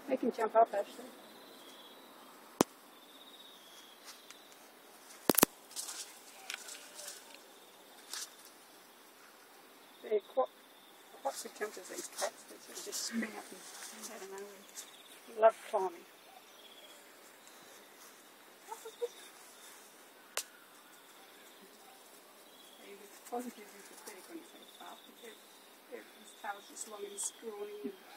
They can jump up, actually. They're quite good jumpers, these cats. They sort of just spring up and out of nowhere. They love climbing. Positive and pathetic when you say fast, but his tail's just long and scrawny and